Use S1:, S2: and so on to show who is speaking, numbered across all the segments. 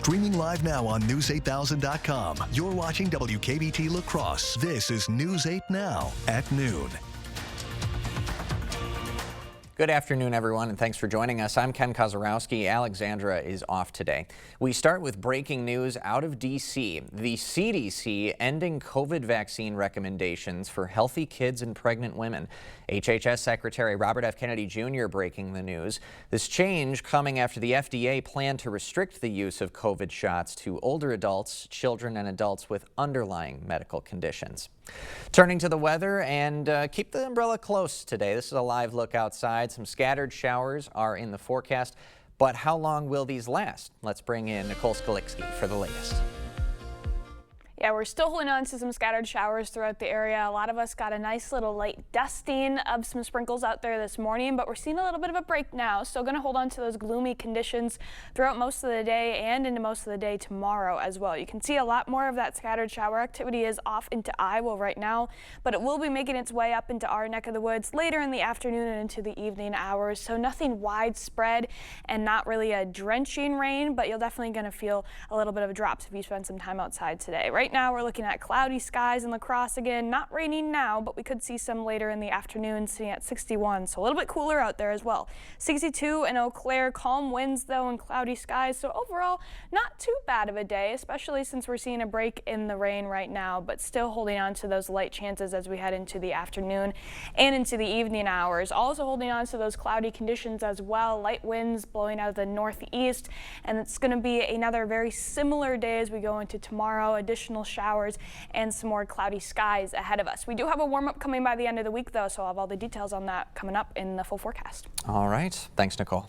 S1: Streaming live now on News8000.com. You're watching WKBT La Crosse. This is News 8 Now at noon.
S2: Good afternoon, everyone, and thanks for joining us. I'm Ken Kozarowski. Alexandra is off today. We start with breaking news out of D.C. The CDC ending COVID vaccine recommendations for healthy kids and pregnant women. HHS Secretary Robert F. Kennedy Jr. breaking the news. This change coming after the FDA planned to restrict the use of COVID shots to older adults, children, and adults with underlying medical conditions. Turning to the weather, and keep the umbrella close today. This is a live look outside. Some scattered showers are in the forecast, but how long will these last? Let's bring in Nicole Skalicki for the latest.
S3: Yeah, we're still holding on to some scattered showers throughout the area. A lot of us got a nice little light dusting of some sprinkles out there this morning, but we're seeing a little bit of a break now. Still going to hold on to those gloomy conditions throughout most of the day and into most of the day tomorrow as well. You can see a lot more of that scattered shower activity is off into Iowa right now, but it will be making its way up into our neck of the woods later in the afternoon and into the evening hours. So nothing widespread and not really a drenching rain, but you're definitely going to feel a little bit of drops if you spend some time outside today. Right now we're looking at cloudy skies in La Crosse again. Not raining now, but we could see some later in the afternoon, sitting at 61. So a little bit cooler out there as well. 62 in Eau Claire, calm winds though and cloudy skies. So overall, not too bad of a day, especially since we're seeing a break in the rain right now, but still holding on to those light chances as we head into the afternoon and into the evening hours. Also holding on to those cloudy conditions as well. Light winds blowing out of the northeast, and it's going to be another very similar day as we go into tomorrow. Additional showers and some more cloudy skies ahead of us. We do have a warm-up coming by the end of the week, though, so I'll have all the details on that coming up in the full forecast. All
S2: right. Thanks, Nicole.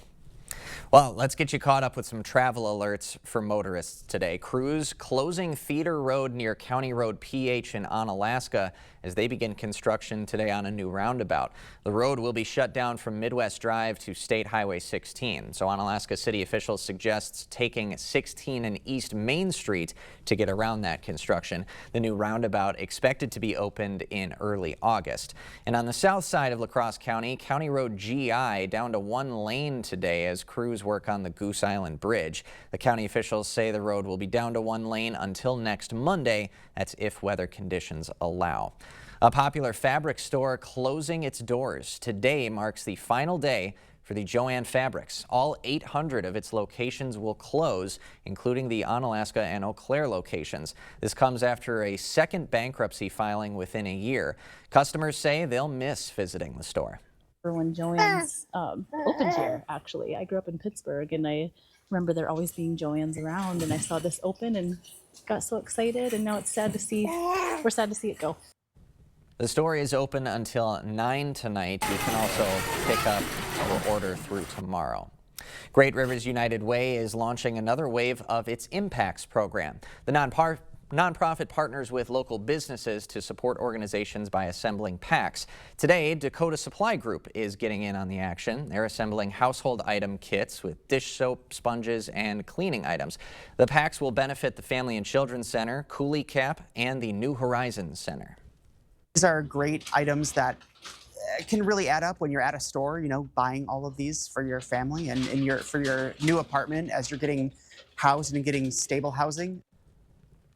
S2: Well, let's get you caught up with some travel alerts for motorists today. Crews closing Theater Road near County Road PH in Onalaska as they begin construction today on a new roundabout. The road will be shut down from Midwest Drive to State Highway 16. So Onalaska city officials suggests taking 16 and East Main Street to get around that construction. The new roundabout expected to be opened in early August. And on the south side of La Crosse County, County Road GI down to one lane today as crews work on the Goose Island Bridge. The county officials say the road will be down to one lane until next Monday. That's if weather conditions allow. A popular fabric store closing its doors. Today marks the final day for the Jo-Ann Fabrics. All 800 of its locations will close, including the Onalaska and Eau Claire locations. This comes after a second bankruptcy filing within a year. Customers say they'll miss visiting the store.
S4: When Jo-Ann's opened here, actually. I grew up in Pittsburgh, and I remember there always being Jo-Ann's around, and I saw this open and got so excited, and now it's sad to see, we're sad to see it go.
S2: The store is open until 9 tonight. You can also pick up or order through tomorrow. Great Rivers United Way is launching another wave of its Impacts program. The nonprofit partners with local businesses to support organizations by assembling packs. Today, Dakota Supply Group is getting in on the action. They're assembling household item kits with dish soap, sponges, and cleaning items. The packs will benefit the Family and Children's Center, Cooley Cap, and the New Horizons Center.
S5: These are great items that can really add up when you're at a store, you know, buying all of these for your family and for your new apartment as you're getting housed and getting stable housing.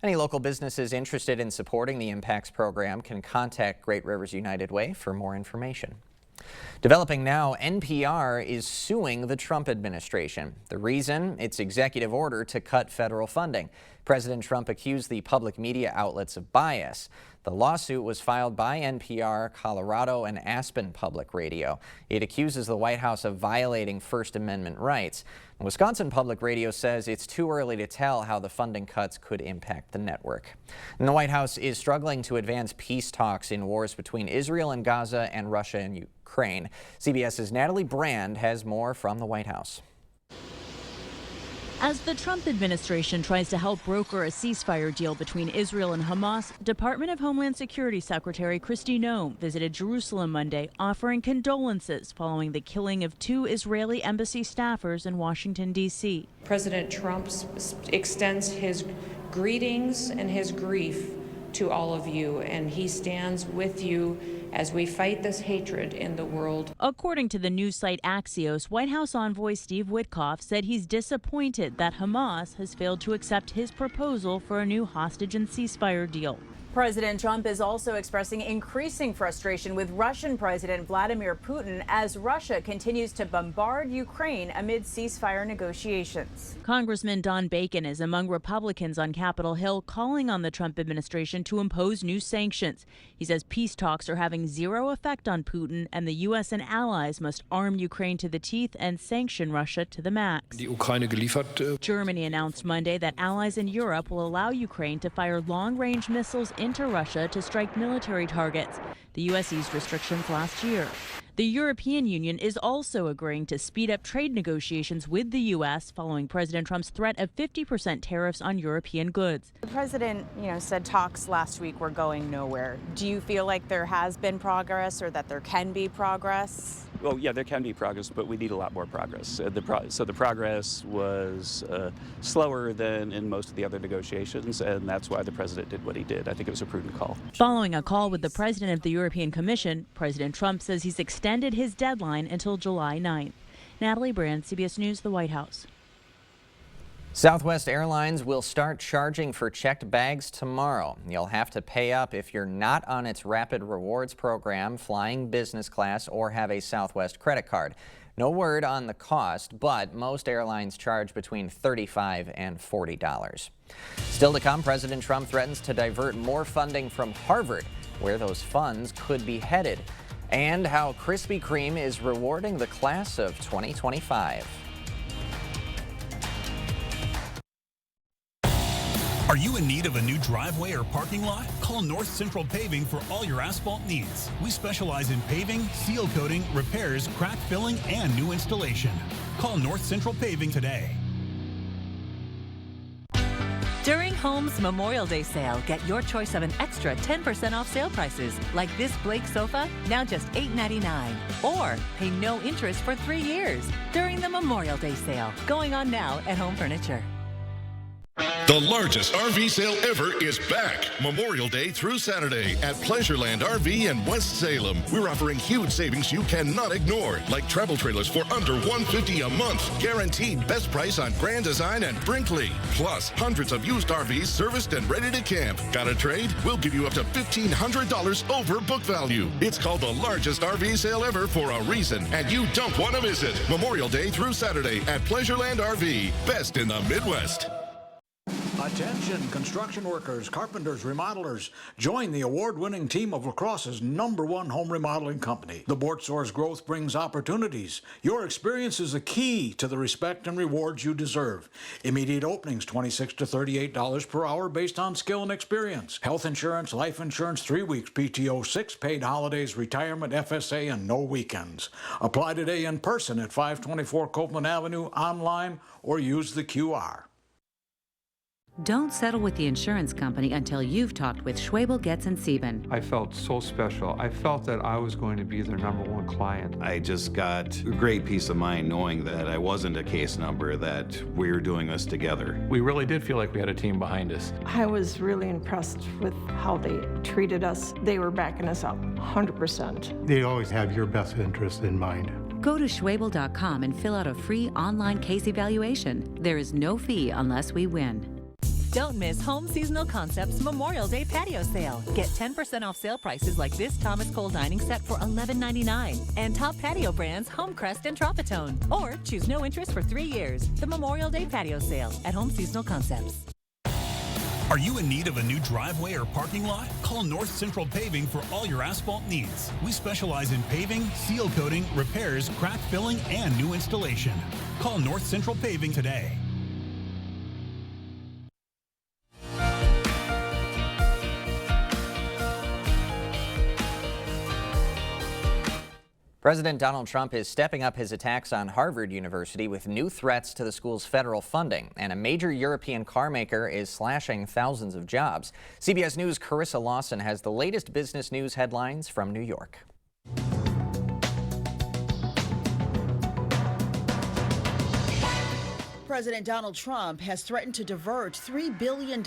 S2: Any local businesses interested in supporting the Impacts program can contact Great Rivers United Way for more information. Developing now, NPR is suing the Trump administration. The reason? Its executive order to cut federal funding. President Trump accused the public media outlets of bias. The lawsuit was filed by NPR, Colorado, and Aspen Public Radio. It accuses the White House of violating First Amendment rights. Wisconsin Public Radio says it's too early to tell how the funding cuts could impact the network. And the White House is struggling to advance peace talks in wars between Israel and Gaza and Russia and Ukraine. CBS's Natalie Brand has more from the White House.
S6: As the Trump administration tries to help broker a ceasefire deal between Israel and Hamas, Department of Homeland Security Secretary Kristi Noem visited Jerusalem Monday, offering condolences following the killing of 2 Israeli embassy staffers in Washington, D.C.
S7: President Trump extends his greetings and his grief to all of you, and he stands with you as we fight this hatred in the world.
S6: According to the news site Axios, White House envoy Steve Witkoff said he's disappointed that Hamas has failed to accept his proposal for a new hostage and ceasefire deal.
S8: President Trump is also expressing increasing frustration with Russian President Vladimir Putin as Russia continues to bombard Ukraine amid ceasefire negotiations.
S6: Congressman Don Bacon is among Republicans on Capitol Hill calling on the Trump administration to impose new sanctions. He says peace talks are having zero effect on Putin and the U.S. and allies must arm Ukraine to the teeth and sanction Russia to the max. Germany announced Monday that allies in Europe will allow Ukraine to fire long-range missiles into Russia to strike military targets. The U.S. eased restrictions last year. The European Union is also agreeing to speed up trade negotiations with the U.S. following President Trump's threat of 50% tariffs on European goods.
S8: The president, said talks last week were going nowhere. Do you feel like there has been progress or that there can be progress?
S9: Well, yeah, there can be progress, but we need a lot more progress. So the progress was slower than in most of the other negotiations, and that's why the president did what he did. I think it was a prudent call.
S6: Following a call with the president of the European Commission, President Trump says he's extended his deadline until July 9th. Natalie Brand, CBS News, the White House.
S2: Southwest Airlines will start charging for checked bags tomorrow. You'll have to pay up if you're not on its Rapid Rewards program, flying business class, or have a Southwest credit card. No word on the cost, but most airlines charge between $35 and $40. Still to come, President Trump threatens to divert more funding from Harvard, where those funds could be headed, and how Krispy Kreme is rewarding the class of 2025.
S10: Are you in need of a new driveway or parking lot? Call North Central Paving for all your asphalt needs. We specialize in paving, seal coating, repairs, crack filling, and new installation. Call North Central Paving today.
S11: During Home's Memorial Day sale, get your choice of an extra 10% off sale prices, like this Blake sofa, now just $8.99. Or pay no interest for 3 years during the Memorial Day sale, going on now at Home Furniture.
S12: The largest RV sale ever is back. Memorial Day through Saturday at Pleasureland RV in West Salem. We're offering huge savings you cannot ignore, like travel trailers for under $150 a month. Guaranteed best price on Grand Design and Brinkley. Plus, hundreds of used RVs serviced and ready to camp. Got a trade? We'll give you up to $1,500 over book value. It's called the largest RV sale ever for a reason, and you don't want to miss it. Memorial Day through Saturday at Pleasureland RV. Best in the Midwest.
S13: Attention construction workers, carpenters, remodelers. Join the award-winning team of La Crosse's #1 home remodeling company. The Board Source growth brings opportunities. Your experience is the key to the respect and rewards you deserve. Immediate openings, $26 to $38 per hour based on skill and experience. Health insurance, life insurance, 3 weeks PTO, 6 paid holidays, retirement, FSA, and no weekends. Apply today in person at 524 Copeland Avenue, online, or use the QR.
S14: Don't settle with the insurance company until you've talked with Schwabel, Getz & Sieben.
S15: I felt so special. I felt that I was going to be their #1 client.
S16: I just got a great peace of mind knowing that I wasn't a case number, that we're doing this together.
S15: We really did feel like we had a team behind us.
S17: I was really impressed with how they treated us. They were backing us up 100%.
S18: They always have your best interest in mind.
S14: Go to Schwabel.com and fill out a free online case evaluation. There is no fee unless we win.
S11: Don't miss Home Seasonal Concepts Memorial Day patio sale. Get 10% off sale prices like this Thomas Cole dining set for $11.99 and top patio brands Homecrest and Tropitone. Or choose no interest for 3 years. The Memorial Day patio sale at Home Seasonal Concepts.
S10: Are you in need of a new driveway or parking lot? Call North Central Paving for all your asphalt needs. We specialize in paving, seal coating, repairs, crack filling, and new installation. Call North Central Paving today.
S2: President Donald Trump is stepping up his attacks on Harvard University with new threats to the school's federal funding, and a major European car maker is slashing thousands of jobs. CBS News' Carissa Lawson has the latest business news headlines from New York.
S19: President Donald Trump has threatened to divert $3 billion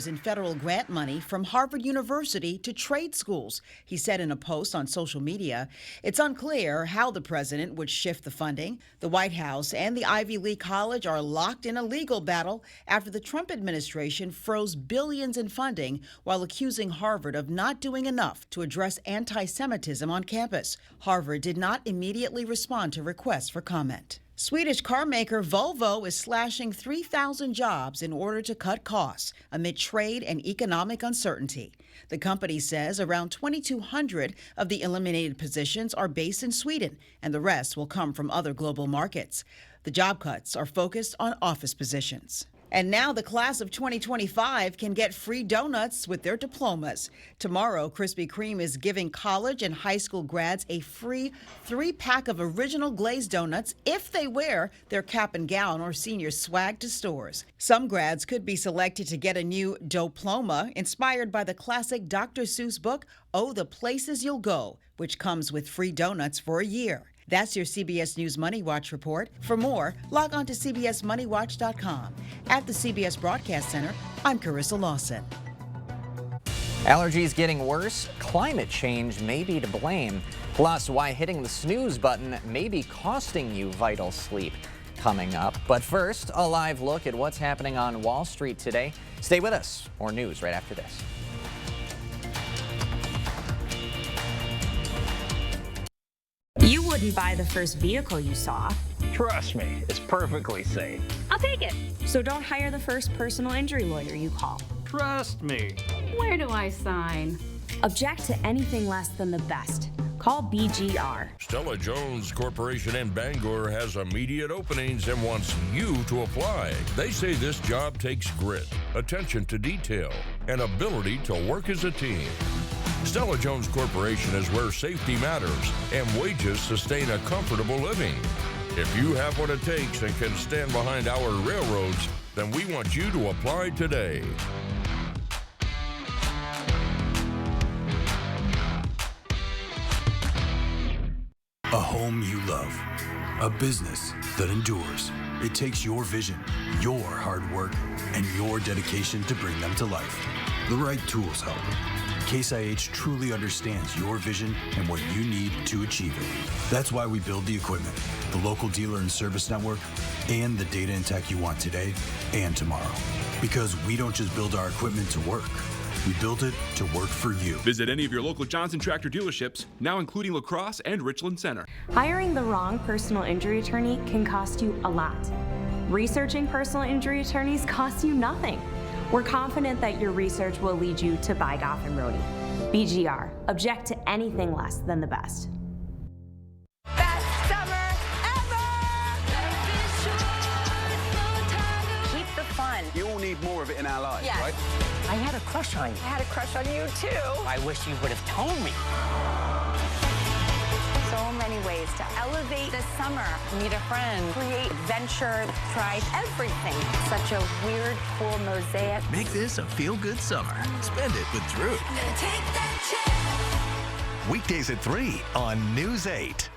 S19: in federal grant money from Harvard University to trade schools. He said in a post on social media, it's unclear how the president would shift the funding. The White House and the Ivy League College are locked in a legal battle after the Trump administration froze billions in funding while accusing Harvard of not doing enough to address anti-Semitism on campus. Harvard did not immediately respond to requests for comment. Swedish car maker Volvo is slashing 3,000 jobs in order to cut costs amid trade and economic uncertainty. The company says around 2,200 of the eliminated positions are based in Sweden, and the rest will come from other global markets. The job cuts are focused on office positions. And now the class of 2025 can get free donuts with their diplomas. Tomorrow, Krispy Kreme is giving college and high school grads a free 3-pack of original glazed donuts if they wear their cap and gown or senior swag to stores. Some grads could be selected to get a new diploma inspired by the classic Dr. Seuss book, Oh, the Places You'll Go, which comes with free donuts for a year. That's your CBS News Money Watch report. For more, log on to cbsmoneywatch.com. At the CBS Broadcast Center, I'm Carissa Lawson.
S2: Allergies getting worse? Climate change may be to blame. Plus, why hitting the snooze button may be costing you vital sleep. Coming up. But first, a live look at what's happening on Wall Street today. Stay with us. More news right after this.
S20: You wouldn't buy the first vehicle you saw.
S21: Trust me, it's perfectly safe.
S20: I'll take it. So don't hire the first personal injury lawyer you call.
S21: Trust me.
S20: Where do I sign? Object to anything less than the best. Call BGR.
S22: Stella Jones Corporation in Bangor has immediate openings and wants you to apply. They say this job takes grit, attention to detail, and ability to work as a team. Stella Jones Corporation is where safety matters and wages sustain a comfortable living. If you have what it takes and can stand behind our railroads, then we want you to apply today.
S23: A home you love, a business that endures. It takes your vision, your hard work, and your dedication to bring them to life. The right tools help. Case IH truly understands your vision and what you need to achieve it. That's why we build the equipment, the local dealer and service network, and the data and tech you want today and tomorrow. Because we don't just build our equipment to work. We built it to work for you.
S24: Visit any of your local Johnson Tractor dealerships, now including La Crosse and Richland Center.
S20: Hiring the wrong personal injury attorney can cost you a lot. Researching personal injury attorneys costs you nothing. We're confident that your research will lead you to buy Goff and Rohde. BGR. Object to anything less than the best.
S25: Best summer ever! Keep the fun.
S26: You all need more of it in our lives,
S25: Yes.
S26: right?
S25: I had a crush on you. I had a crush on you too.
S26: I wish you would have told me.
S25: So many ways to elevate the summer. Meet a friend, create adventure, try everything. Such a weird, cool mosaic.
S27: Make this a feel-good summer. Spend it with Drew.
S1: Weekdays at 3 on News 8.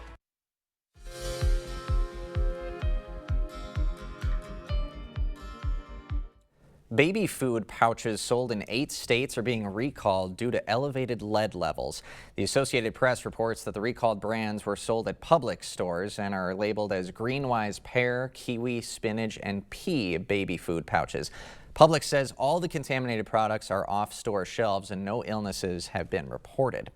S2: Baby food pouches sold in 8 states are being recalled due to elevated lead levels. The Associated Press reports that the recalled brands were sold at Publix stores and are labeled as Greenwise pear, kiwi, spinach, and pea baby food pouches. Publix says all the contaminated products are off store shelves and no illnesses have been reported.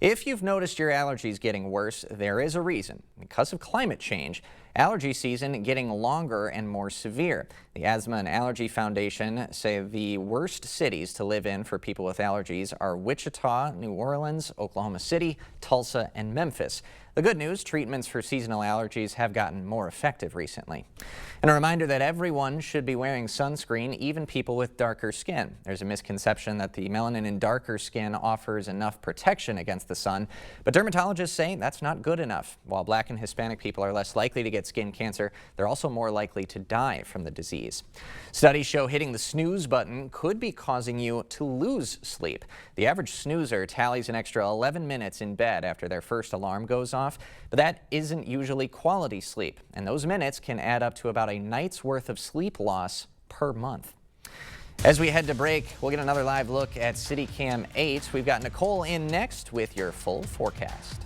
S2: If you've noticed your allergies getting worse, there is a reason. Because of climate change, allergy season getting longer and more severe. The Asthma and Allergy Foundation say the worst cities to live in for people with allergies are Wichita, New Orleans, Oklahoma City, Tulsa, and Memphis. The good news, treatments for seasonal allergies have gotten more effective recently. And a reminder that everyone should be wearing sunscreen, even people with darker skin. There's a misconception that the melanin in darker skin offers enough protection against the sun, but dermatologists say that's not good enough. While Black and Hispanic people are less likely to get skin cancer, they're also more likely to die from the disease. Studies show hitting the snooze button could be causing you to lose sleep. The average snoozer tallies an extra 11 minutes in bed after their first alarm goes on. off, but that isn't usually quality sleep, and those minutes can add up to about a night's worth of sleep loss per month. As we head to break, we'll get another live look at CityCam 8. We've got Nicole in next with your full forecast.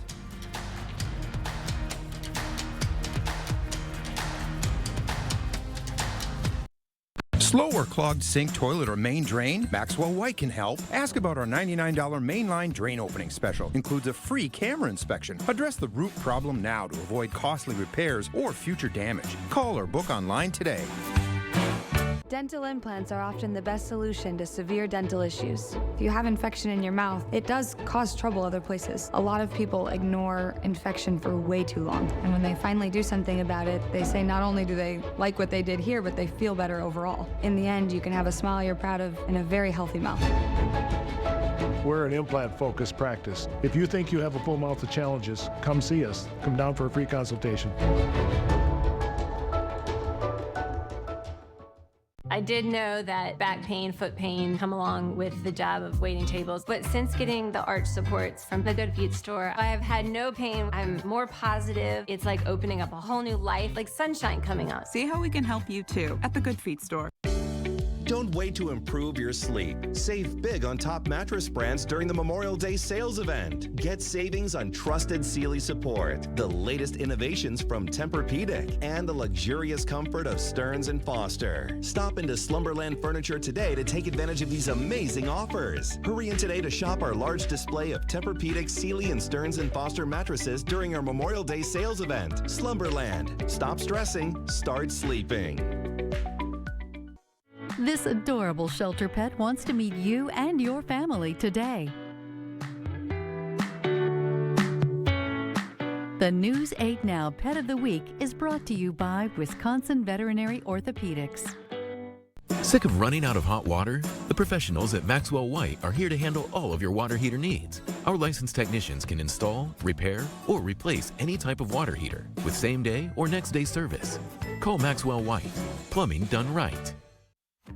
S3: Slow or clogged sink, toilet, or main drain? Maxwell White can help. Ask about our $99 mainline drain opening special. Includes a free camera inspection. Address the root problem now to avoid costly repairs or future damage. Call or book online today.
S4: Dental implants are often the best solution to severe dental issues. If you have infection in your mouth, it does cause trouble other places. A lot of people ignore infection for way too long. And when they finally do something about it, they say not only do they like what they did here, but they feel better overall. In the end, you can have a smile you're proud of and a very healthy mouth.
S5: We're an implant-focused practice. If you think you have a full mouth of challenges, come see us. Come down for a free consultation.
S6: I did know that back pain, foot pain come along with the job of waiting tables, but since getting the arch supports from the Good Feet store, I have had no pain. I'm more positive. It's like opening up a whole new life, like sunshine coming out.
S7: See how we can help you too at the Good Feet store.
S8: Don't wait to improve your sleep. Save big on top mattress brands during the Memorial Day sales event. Get savings on trusted Sealy support, the latest innovations from Tempur-Pedic, and the luxurious comfort of Stearns & Foster. Stop into Slumberland Furniture today to take advantage of these amazing offers. Hurry in today to shop our large display of Tempur-Pedic, Sealy, and Stearns & Foster mattresses during our Memorial Day sales event. Slumberland. Stop stressing, start sleeping.
S9: This adorable shelter pet wants to meet you and your family today. The News 8 Now Pet of the Week is brought to you by Wisconsin Veterinary Orthopedics.
S28: Sick of running out of hot water? The professionals at Maxwell White are here to handle all of your water heater needs. Our licensed technicians can install, repair, or replace any type of water heater with same-day or next-day service. Call Maxwell White. Plumbing done right.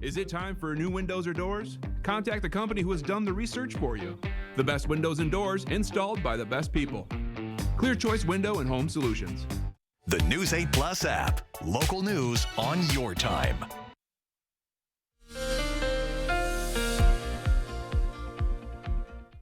S24: Is it time for new windows or doors? Contact the company who has done the research for you. The best windows and doors installed by the best people. Clear Choice Window and Home Solutions.
S1: The News 8 Plus app. Local news on your time.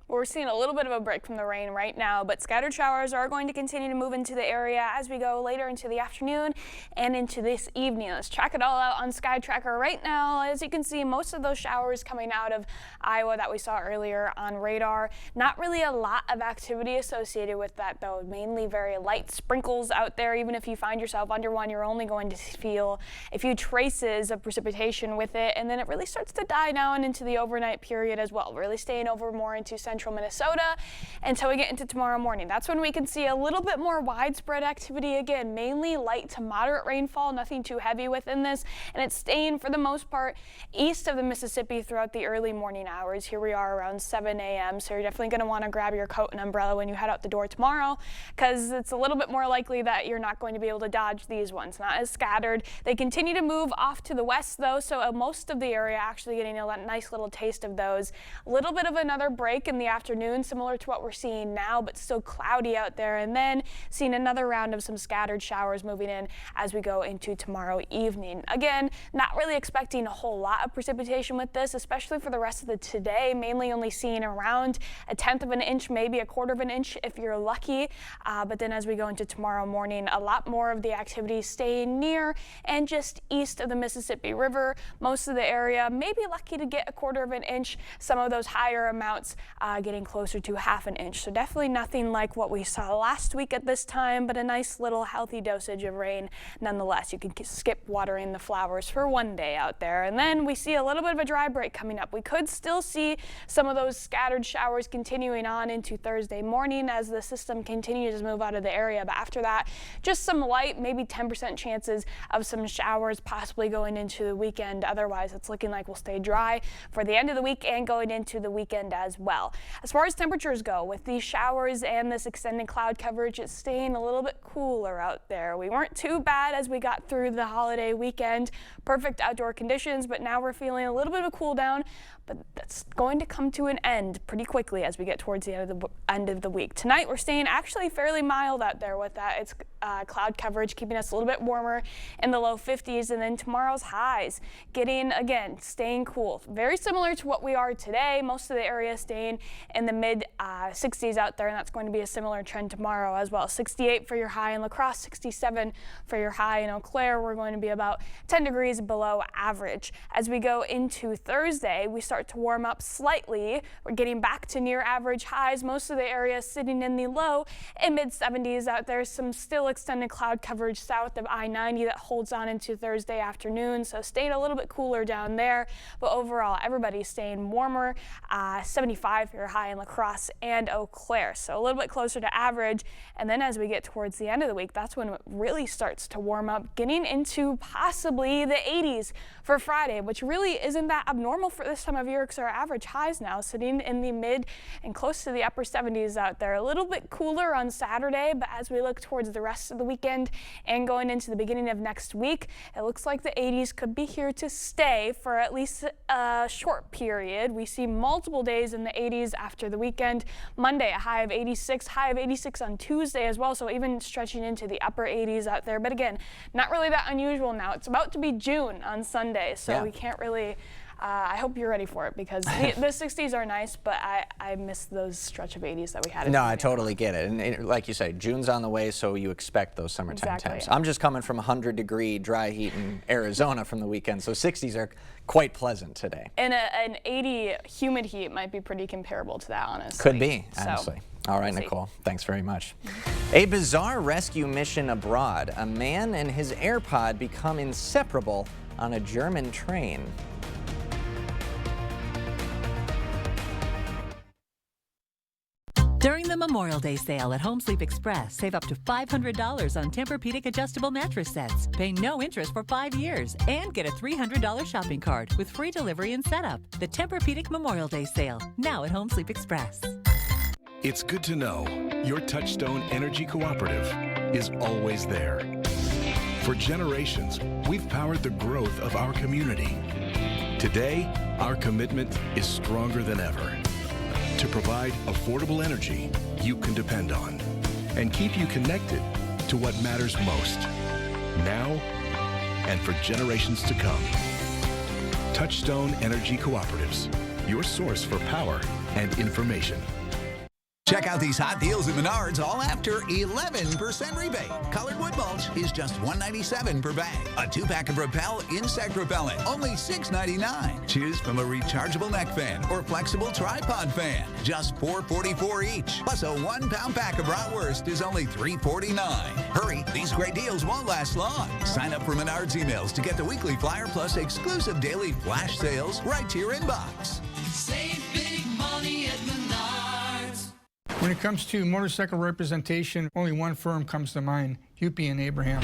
S29: We're seeing a little bit of a break from the rain right now, but scattered showers are going to continue to move into the area as we go later into the afternoon and into this evening. Let's track it all out on Sky Tracker right now. As you can see, most of those showers coming out of Iowa that we saw earlier on radar. Not really a lot of activity associated with that though, mainly very light sprinkles out there. Even if you find yourself under one, you're only going to feel a few traces of precipitation with it, and then it really starts to die down into the overnight period as well, really staying over more into central Minnesota until we get into tomorrow morning. That's when we can see a little bit more widespread activity again, mainly light to moderate rainfall, nothing too heavy within this, and it's staying for the most part east of the Mississippi throughout the early morning hours. Here we are around 7 a.m. so you're definitely going to want to grab your coat and umbrella when you head out the door tomorrow, because it's a little bit more likely that you're not going to be able to dodge these ones. Not as scattered. They continue to move off to the west though, so most of the area actually getting a nice little taste of those. A little bit of another break in the afternoon, similar to what we're seeing now, but still cloudy out there, and then seeing another round of some scattered showers moving in as we go into tomorrow evening. Again, not really expecting a whole lot of precipitation with this, especially for the rest of the today, mainly only seeing around 1/10 of an inch, maybe 1/4 of an inch if you're lucky, but then as we go into tomorrow morning, a lot more of the activity staying near and just east of the Mississippi River. Most of the area may be lucky to get 1/4 of an inch, some of those higher amounts getting closer to 1/2 an inch. So definitely nothing like what we saw last week at this time, but a nice little healthy dosage of rain nonetheless. You can skip watering the flowers for one day out there. And then we see a little bit of a dry break coming up. We could still see some of those scattered showers continuing on into Thursday morning as the system continues to move out of the area. But after that, just some light, maybe 10% chances of some showers possibly going into the weekend. Otherwise, it's looking like we'll stay dry for the end of the week and going into the weekend as well. As far as temperatures go, with these showers and this extended cloud coverage, it's staying a little bit cooler out there. We weren't too bad as we got through the holiday weekend. Perfect outdoor conditions, but now we're feeling a little bit of a cool down. But that's going to come to an end pretty quickly as we get towards the end of the week. Tonight we're staying actually fairly mild out there with that. It's cloud coverage keeping us a little bit warmer in the low 50s, and then tomorrow's highs staying cool. Very similar to what we are today. Most of the area staying in the mid 60s out there, and that's going to be a similar trend tomorrow as well. 68 for your high in La Crosse, 67 for your high in Eau Claire. We're going to be about 10 degrees below average. As we go into Thursday, we start to warm up slightly. We're getting back to near average highs. Most of the area sitting in the low and mid 70s out there. Some still extended cloud coverage south of I-90 that holds on into Thursday afternoon, so staying a little bit cooler down there. But overall, everybody's staying warmer. 75 for your high in La Crosse and Eau Claire, so a little bit closer to average. And then as we get towards the end of the week, that's when it really starts to warm up, getting into possibly the 80s for Friday, which really isn't that abnormal for this time of year because our average highs now sitting in the mid and close to the upper 70s out there. A little bit cooler on Saturday, but as we look towards the rest of the weekend and going into the beginning of next week, it looks like the 80s could be here to stay for at least a short period. We see multiple days in the 80s after the weekend. Monday, a high of 86, high of 86 on Tuesday as well, so even stretching into the upper 80s out there. But again, not really that unusual now. It's about to be June on Sunday, so we can't really I hope you're ready for it because the 60s are nice, but I miss those stretch of 80s that we had.
S2: No, I totally get it. And like you say, June's on the way, so you expect those summertime temps. I'm just coming from 100-degree dry heat in Arizona from the weekend, so 60s are quite pleasant today.
S29: And an 80 humid heat might be pretty comparable to that, honestly.
S2: Could be, honestly. All right, Nicole, thanks very much. A bizarre rescue mission abroad. A man and his AirPod become inseparable on a German train.
S9: During the Memorial Day sale at Home Sleep Express, save up to $500 on Tempur-Pedic adjustable mattress sets. Pay no interest for 5 years and get a $300 shopping cart with free delivery and setup. The Tempur-Pedic Memorial Day sale, now at Home Sleep Express.
S10: It's good to know your Touchstone Energy Cooperative is always there. For generations, we've powered the growth of our community. Today, our commitment is stronger than ever to provide affordable energy you can depend on and keep you connected to what matters most, now and for generations to come. Touchstone Energy Cooperatives, your source for power and information.
S11: Check out these hot deals at Menards, all after 11% rebate. Colored wood mulch is just $1.97 per bag. A 2-pack of Repel insect repellent, only $6.99. Choose from a rechargeable neck fan or flexible tripod fan, just $4.44 each. Plus a 1-pound pack of bratwurst is only $3.49. Hurry, these great deals won't last long. Sign up for Menards emails to get the weekly flyer plus exclusive daily flash sales right to your inbox.
S12: Save big money at Menards.
S13: When it comes to motorcycle representation, only one firm comes to mind, Hupy and Abraham.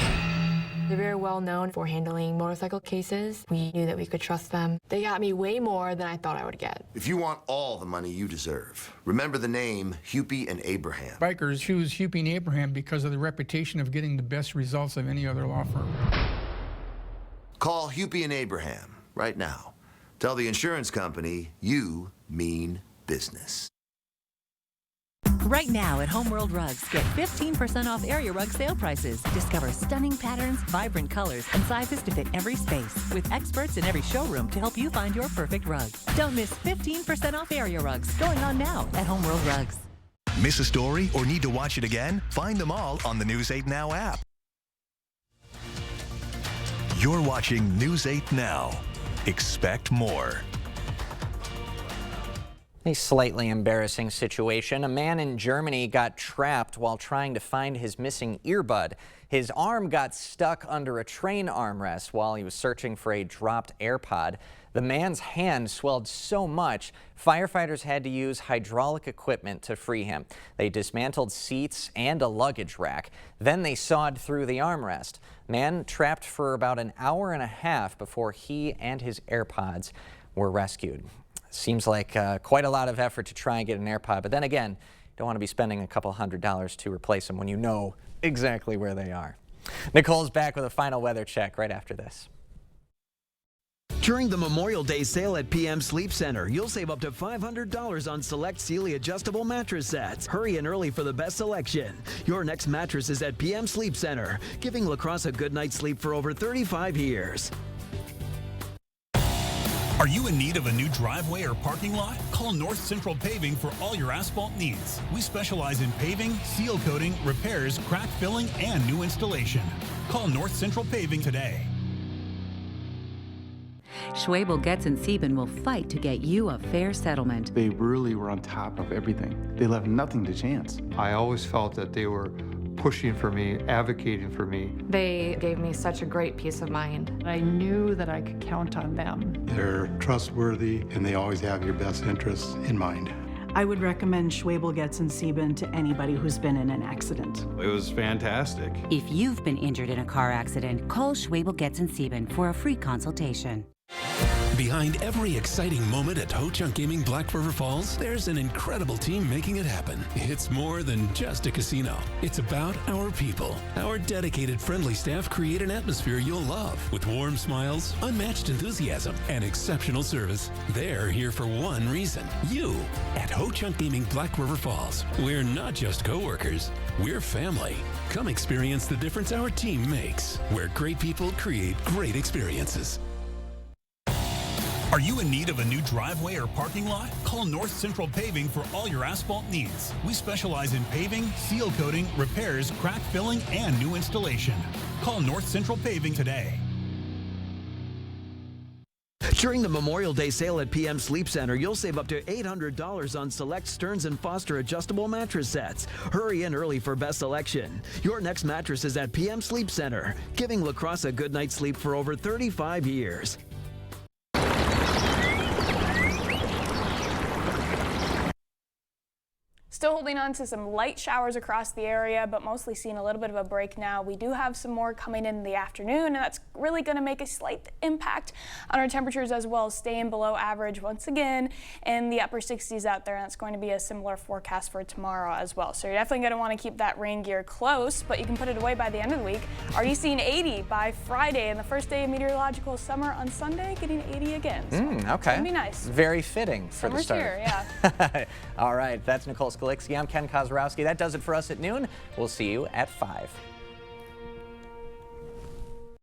S14: They're very well known for handling motorcycle cases. We knew that we could trust them. They got me way more than I thought I would get.
S15: If you want all the money you deserve, remember the name Hupy and Abraham.
S13: Bikers choose Hupy and Abraham because of the reputation of getting the best results of any other law firm.
S15: Call Hupy and Abraham right now. Tell the insurance company you mean business.
S9: Right now at Homeworld Rugs, get 15% off area rug sale prices. Discover stunning patterns, vibrant colors, and sizes to fit every space. With experts in every showroom to help you find your perfect rug. Don't miss 15% off area rugs going on now at Homeworld Rugs.
S1: Miss a story or need to watch it again? Find them all on the News 8 Now app. You're watching News 8 Now. Expect more.
S2: A slightly embarrassing situation. A man in Germany got trapped while trying to find his missing earbud. His arm got stuck under a train armrest while he was searching for a dropped AirPod. The man's hand swelled so much, firefighters had to use hydraulic equipment to free him. They dismantled seats and a luggage rack. Then they sawed through the armrest. Man trapped for about an hour and a half before he and his AirPods were rescued. Seems like quite a lot of effort to try and get an AirPod, but then again, you don't want to be spending a couple $100s to replace them when you know exactly where they are. Nicole's back with a final weather check right after this.
S16: During the Memorial Day sale at PM Sleep Center, you'll save up to $500 on select Sealy adjustable mattress sets. Hurry in early for the best selection. Your next mattress is at PM Sleep Center, giving La Crosse a good night's sleep for over 35 years.
S17: Are you in need of a new driveway or parking lot? Call North Central Paving for all your asphalt needs. We specialize in paving, seal coating, repairs, crack filling, and new installation. Call North Central Paving today.
S18: Schwabel, Getz, and Sieben will fight to get you a fair settlement.
S19: They really were on top of everything. They left nothing to chance.
S20: I always felt that they were pushing for me, advocating for me.
S14: They gave me such a great peace of mind.
S21: I knew that I could count on them.
S20: They're trustworthy, and they always have your best interests in mind.
S21: I would recommend Schwabel, Getz, and Sieben to anybody who's been in an accident.
S22: It was fantastic.
S18: If you've been injured in a car accident, call Schwabel, Getz, and Sieben for a free consultation.
S10: Behind every exciting moment at Ho-Chunk Gaming Black River Falls, there's an incredible team making it happen. It's more than just a casino. It's about our people. Our dedicated, friendly staff create an atmosphere you'll love with warm smiles, unmatched enthusiasm, and exceptional service. They're here for one reason: you. At Ho-Chunk Gaming Black River Falls, we're not just co-workers, we're family. Come experience the difference our team makes, where great people create great experiences.
S17: Are you in need of a new driveway or parking lot? Call North Central Paving for all your asphalt needs. We specialize in paving, seal coating, repairs, crack filling, and new installation. Call North Central Paving today.
S16: During the Memorial Day sale at PM Sleep Center, you'll save up to $800 on select Stearns & Foster adjustable mattress sets. Hurry in early for best selection. Your next mattress is at PM Sleep Center, giving La Crosse a good night's sleep for over 35 years.
S29: Still holding on to some light showers across the area, but mostly seeing a little bit of a break now. We do have some more coming in the afternoon, and that's really going to make a slight impact on our temperatures as well, staying below average once again in the upper 60s out there. And that's going to be a similar forecast for tomorrow as well. So you're definitely going to want to keep that rain gear close, but you can put it away by the end of the week. Already seeing 80 by Friday, and the first day of meteorological summer on Sunday, getting 80 again. So
S2: Okay.
S29: It's going to be nice.
S2: Very fitting for the start.
S29: Summer's here, yeah.
S2: All right, that's Nicole Skalixky. I'm Ken Kozrowski. That does it for us at noon. We'll see you at 5.